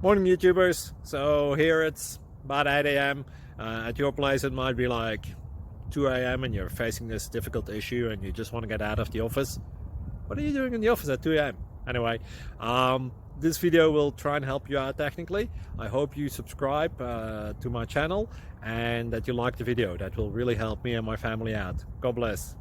Morning YouTubers. So here it's about 8 a.m. At your place it might be like 2 a.m. and you're facing this difficult issue and you just want to get out of the office. What are you doing in the office at 2 a.m.? Anyway, this video will try and help you out technically. I hope you subscribe to my channel and that you like the video. That will really help me and my family out. God bless.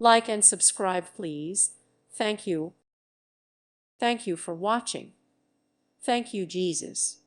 Like and subscribe, please. Thank you. Thank you for watching. Thank you, Jesus.